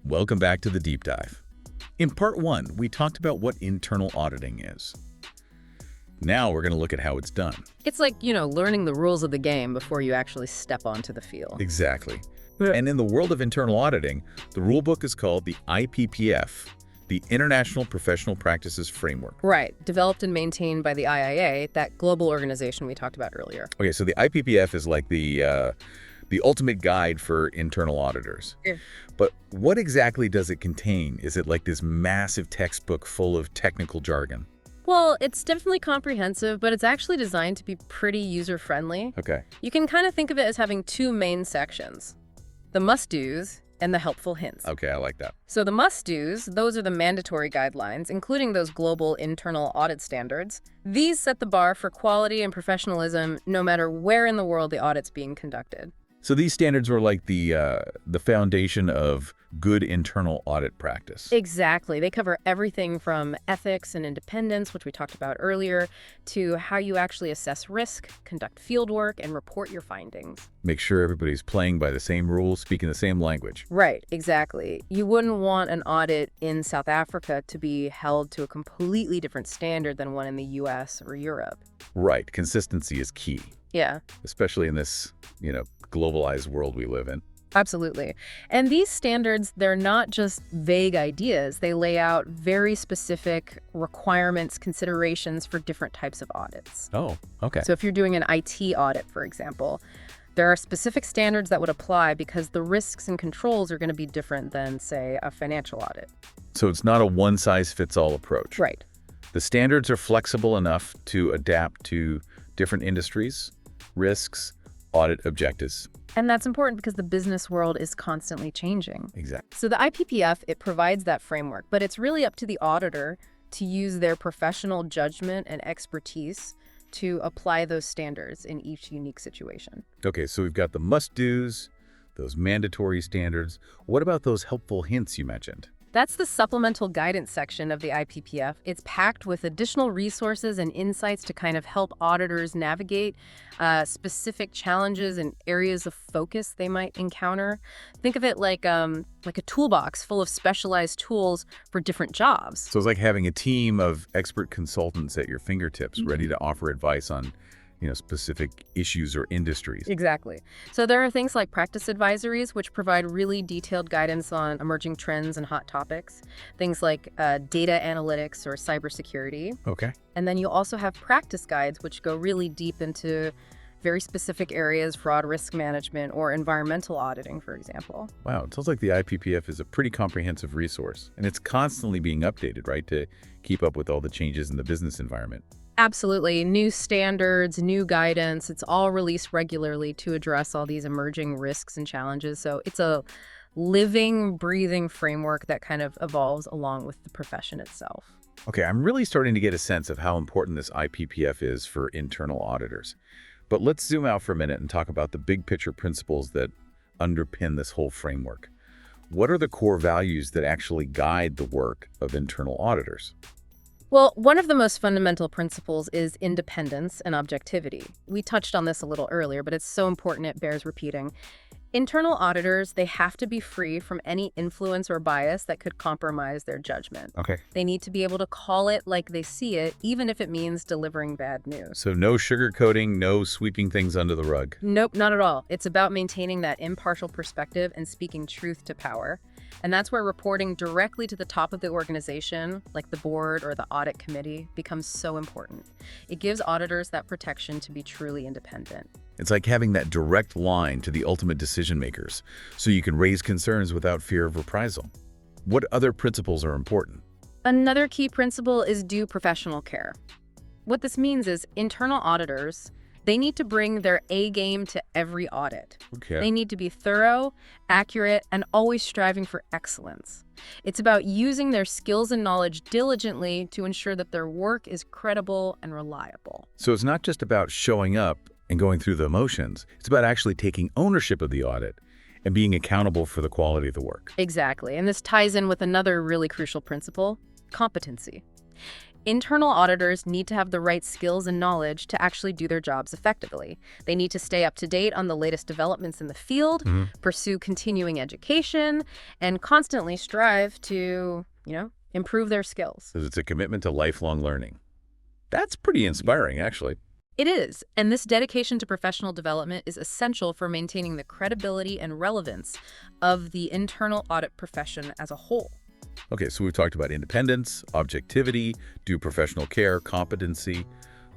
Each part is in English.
Welcome back to the deep dive. In part 1, we talked about what internal auditing is. Now we're going to look at how it's done. It's like, learning the rules of the game before you actually step onto the field. Exactly. And in the world of internal auditing, the rulebook is called the IPPF, the International Professional Practices Framework. Right. Developed and maintained by the IIA, that global organization we talked about earlier. Okay, so the IPPF is like the ultimate guide for internal auditors. Yeah. But what exactly does it contain? Is it like this massive textbook full of technical jargon? Well, it's definitely comprehensive, but it's actually designed to be pretty user-friendly. Okay. You can kind of think of it as having two main sections, the must-dos and the helpful hints. Okay, I like that. So the must-dos, those are the mandatory guidelines, including those global internal audit standards. These set the bar for quality and professionalism no matter where in the world the audit's being conducted. So these standards were like the foundation of good internal audit practice. Exactly. They cover everything from ethics and independence, which we talked about earlier, to how you actually assess risk, conduct field work, and report your findings. Make sure everybody's playing by the same rules, speaking the same language. Right, exactly. You wouldn't want an audit in South Africa to be held to a completely different standard than one in the US or Europe. Right. Consistency is key. Yeah. Especially in this, globalized world we live in. Absolutely. And these standards, they're not just vague ideas. They lay out very specific requirements, considerations for different types of audits. Oh, okay. So if you're doing an IT audit, for example, there are specific standards that would apply because the risks and controls are going to be different than, say, a financial audit. So it's not a one-size-fits-all approach. Right. The standards are flexible enough to adapt to different industries, risks, audit objectives. And that's important because the business world is constantly changing. Exactly. So the IPPF, it provides that framework, but it's really up to the auditor to use their professional judgment and expertise to apply those standards in each unique situation. Okay, so we've got the must-dos, those mandatory standards. What about those helpful hints you mentioned? That's the supplemental guidance section of the IPPF. It's packed with additional resources and insights to kind of help auditors navigate specific challenges and areas of focus they might encounter. Think of it like a toolbox full of specialized tools for different jobs. So it's like having a team of expert consultants at your fingertips, ready to offer advice on specific issues or industries. Exactly. So there are things like practice advisories, which provide really detailed guidance on emerging trends and hot topics. Things like data analytics or cybersecurity. Okay. And then you also have practice guides, which go really deep into very specific areas, fraud risk management or environmental auditing, for example. Wow, it sounds like the IPPF is a pretty comprehensive resource, and it's constantly being updated, right, to keep up with all the changes in the business environment. Absolutely. New standards, new guidance, it's all released regularly to address all these emerging risks and challenges. So it's a living, breathing framework that kind of evolves along with the profession itself. Okay, I'm really starting to get a sense of how important this IPPF is for internal auditors. But let's zoom out for a minute and talk about the big picture principles that underpin this whole framework. What are the core values that actually guide the work of internal auditors? Well, one of the most fundamental principles is independence and objectivity. We touched on this a little earlier, but it's so important it bears repeating. Internal auditors, they have to be free from any influence or bias that could compromise their judgment. Okay. They need to be able to call it like they see it, even if it means delivering bad news. So no sugarcoating, no sweeping things under the rug. Nope, not at all. It's about maintaining that impartial perspective and speaking truth to power. And that's where reporting directly to the top of the organization, like the board or the audit committee, becomes so important. It gives auditors that protection to be truly independent. It's like having that direct line to the ultimate decision makers, so you can raise concerns without fear of reprisal. What other principles are important? Another key principle is due professional care. What this means is internal auditors, they need to bring their A game to every audit. Okay. They need to be thorough, accurate, and always striving for excellence. It's about using their skills and knowledge diligently to ensure that their work is credible and reliable. So it's not just about showing up and going through the motions. It's about actually taking ownership of the audit and being accountable for the quality of the work. Exactly. And this ties in with another really crucial principle, competency. Internal auditors need to have the right skills and knowledge to actually do their jobs effectively. They need to stay up to date on the latest developments in the field, pursue continuing education, and constantly strive to, improve their skills. Because it's a commitment to lifelong learning. That's pretty inspiring, actually. It is, and this dedication to professional development is essential for maintaining the credibility and relevance of the internal audit profession as a whole. Okay, so we've talked about independence, objectivity, due professional care, competency.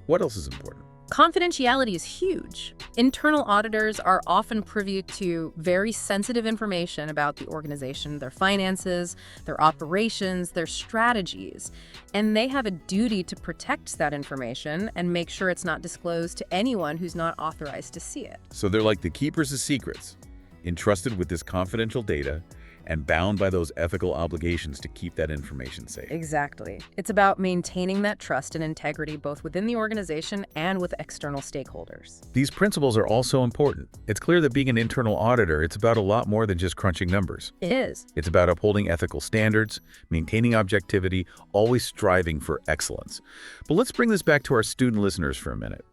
What else is important? Confidentiality is huge. Internal auditors are often privy to very sensitive information about the organization, their finances, their operations, their strategies, and they have a duty to protect that information and make sure it's not disclosed to anyone who's not authorized to see it. So they're like the keepers of secrets, entrusted with this confidential data and bound by those ethical obligations to keep that information safe. Exactly. It's about maintaining that trust and integrity both within the organization and with external stakeholders. These principles are also important. It's clear that being an internal auditor, it's about a lot more than just crunching numbers. It is. It's about upholding ethical standards, maintaining objectivity, always striving for excellence. But let's bring this back to our student listeners for a minute.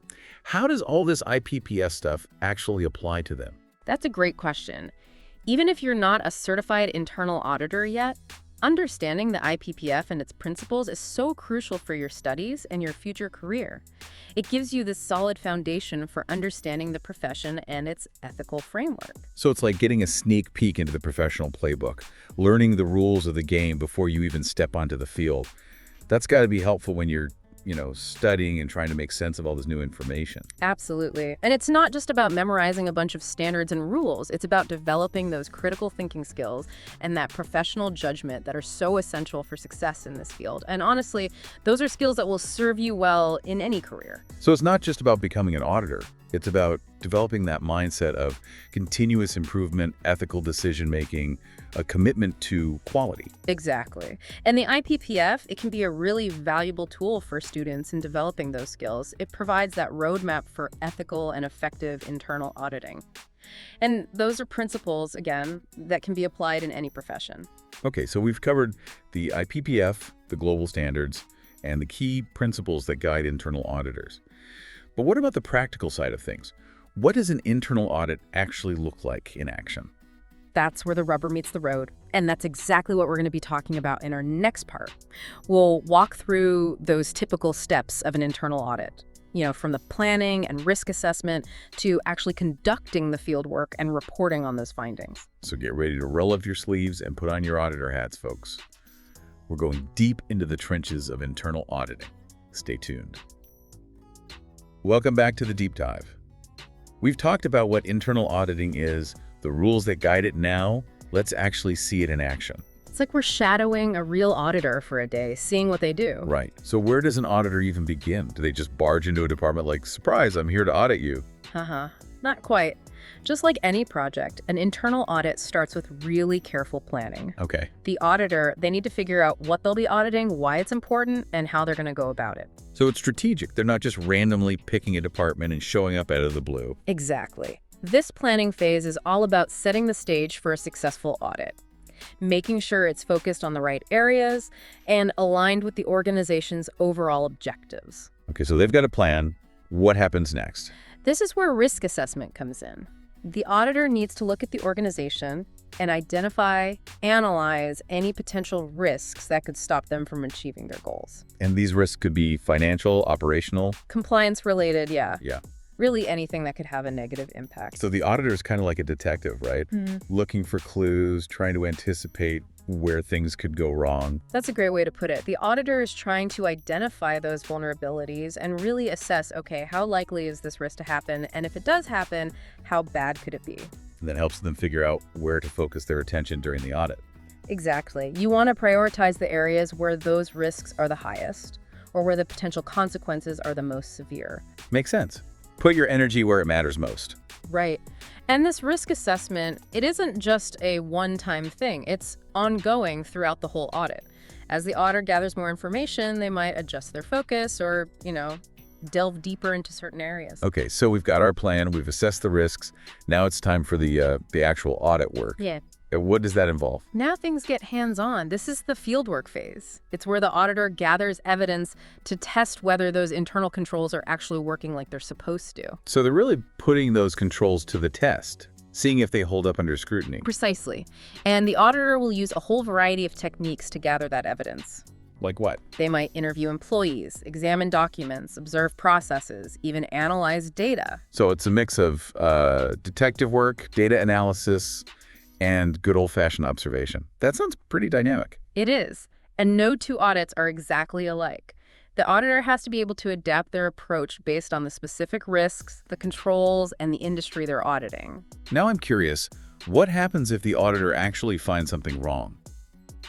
How does all this IPPS stuff actually apply to them? That's a great question. Even if you're not a certified internal auditor yet, understanding the IPPF and its principles is so crucial for your studies and your future career. It gives you this solid foundation for understanding the profession and its ethical framework. So it's like getting a sneak peek into the professional playbook, learning the rules of the game before you even step onto the field. That's got to be helpful when you're studying and trying to make sense of all this new information. Absolutely. And it's not just about memorizing a bunch of standards and rules. It's about developing those critical thinking skills and that professional judgment that are so essential for success in this field. And honestly, those are skills that will serve you well in any career. So it's not just about becoming an auditor. It's about developing that mindset of continuous improvement, ethical decision-making, a commitment to quality. Exactly. And the IPPF, it can be a really valuable tool for students in developing those skills. It provides that roadmap for ethical and effective internal auditing. And those are principles, again, that can be applied in any profession. Okay, so we've covered the IPPF, the global standards, and the key principles that guide internal auditors. But what about the practical side of things? What does an internal audit actually look like in action? That's where the rubber meets the road. And that's exactly what we're going to be talking about in our next part. We'll walk through those typical steps of an internal audit, from the planning and risk assessment to actually conducting the field work and reporting on those findings. So get ready to roll up your sleeves and put on your auditor hats, folks. We're going deep into the trenches of internal auditing. Stay tuned. Welcome back to the Deep Dive. We've talked about what internal auditing is, the rules that guide it. Now, let's actually see it in action. It's like we're shadowing a real auditor for a day, seeing what they do. Right. So where does an auditor even begin? Do they just barge into a department like, surprise, I'm here to audit you? Not quite. Just like any project, an internal audit starts with really careful planning. Okay. The auditor, they need to figure out what they'll be auditing, why it's important, and how they're going to go about it. So it's strategic. They're not just randomly picking a department and showing up out of the blue. Exactly. This planning phase is all about setting the stage for a successful audit, making sure it's focused on the right areas and aligned with the organization's overall objectives. Okay, so they've got a plan. What happens next? This is where risk assessment comes in. The auditor needs to look at the organization and identify, analyze any potential risks that could stop them from achieving their goals. And these risks could be financial, operational? Compliance related, yeah. Yeah. Really anything that could have a negative impact. So the auditor is kind of like a detective, right? Looking for clues, trying to anticipate where things could go wrong. That's a great way to put it. The auditor is trying to identify those vulnerabilities and really assess, okay, how likely is this risk to happen? And if it does happen, how bad could it be? And that helps them figure out where to focus their attention during the audit. Exactly. You want to prioritize the areas where those risks are the highest or where the potential consequences are the most severe. Makes sense. Put your energy where it matters most. Right. And this risk assessment, it isn't just a one-time thing. It's ongoing throughout the whole audit. As the auditor gathers more information, they might adjust their focus or, delve deeper into certain areas. Okay, so we've got our plan. We've assessed the risks. Now it's time for the actual audit work. Yeah. What does that involve? Now things get hands-on. This is the fieldwork phase. It's where the auditor gathers evidence to test whether those internal controls are actually working like they're supposed to. So they're really putting those controls to the test, seeing if they hold up under scrutiny. Precisely. And the auditor will use a whole variety of techniques to gather that evidence. Like what? They might interview employees, examine documents, observe processes, even analyze data. So it's a mix of detective work, data analysis, and good old-fashioned observation. That sounds pretty dynamic. It is. And no two audits are exactly alike. The auditor has to be able to adapt their approach based on the specific risks, the controls, and the industry they're auditing. Now I'm curious, what happens if the auditor actually finds something wrong?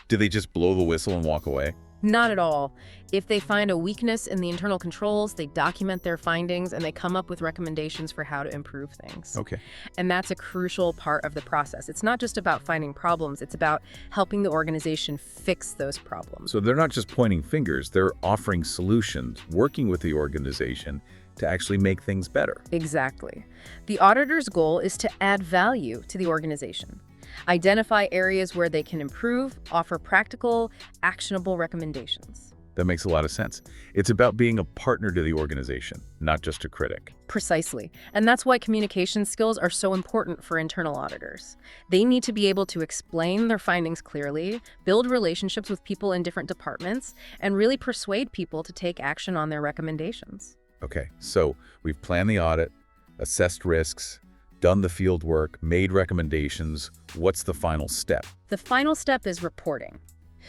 Do they just blow the whistle and walk away? Not at all. If they find a weakness in the internal controls, they document their findings and they come up with recommendations for how to improve things. Okay. And that's a crucial part of the process. It's not just about finding problems, it's about helping the organization fix those problems. So they're not just pointing fingers, they're offering solutions, working with the organization to actually make things better. Exactly. The auditor's goal is to add value to the organization. Identify areas where they can improve, offer practical, actionable recommendations. That makes a lot of sense. It's about being a partner to the organization, not just a critic. Precisely. And that's why communication skills are so important for internal auditors. They need to be able to explain their findings clearly, build relationships with people in different departments, and really persuade people to take action on their recommendations. Okay, so we've planned the audit, assessed risks, done the field work, made recommendations. What's the final step? The final step is reporting.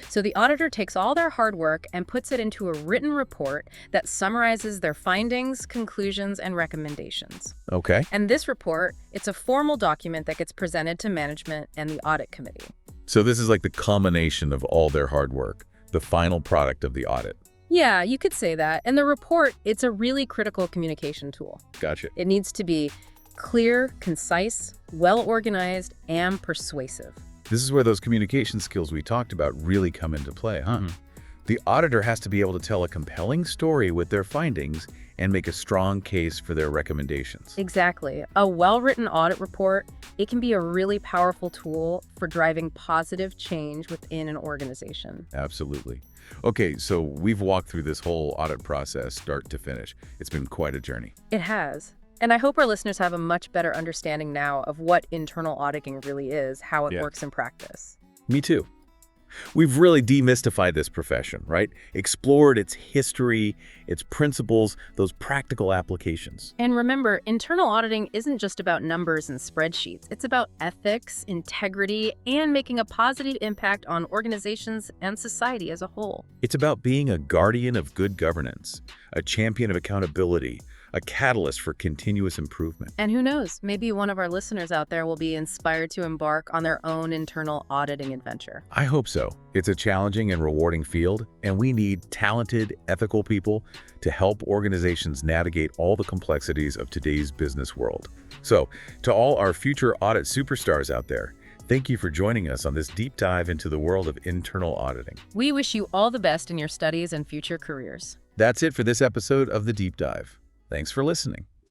So the auditor takes all their hard work and puts it into a written report that summarizes their findings, conclusions, and recommendations. Okay. And this report, it's a formal document that gets presented to management and the audit committee. So this is like the culmination of all their hard work, the final product of the audit. Yeah, you could say that. And the report, it's a really critical communication tool. Gotcha. It needs to be clear, concise, well-organized, and persuasive. This is where those communication skills we talked about really come into play, huh? The auditor has to be able to tell a compelling story with their findings and make a strong case for their recommendations. Exactly. A well-written audit report, it can be a really powerful tool for driving positive change within an organization. Absolutely. Okay, so we've walked through this whole audit process start to finish. It's been quite a journey. It has. And I hope our listeners have a much better understanding now of what internal auditing really is, how it works in practice. Me too. We've really demystified this profession, right? Explored its history, its principles, those practical applications. And remember, internal auditing isn't just about numbers and spreadsheets. It's about ethics, integrity, and making a positive impact on organizations and society as a whole. It's about being a guardian of good governance, a champion of accountability, a catalyst for continuous improvement. And who knows, maybe one of our listeners out there will be inspired to embark on their own internal auditing adventure. I hope so. It's a challenging and rewarding field, and we need talented, ethical people to help organizations navigate all the complexities of today's business world. So, to all our future audit superstars out there, thank you for joining us on this deep dive into the world of internal auditing. We wish you all the best in your studies and future careers. That's it for this episode of The Deep Dive. Thanks for listening.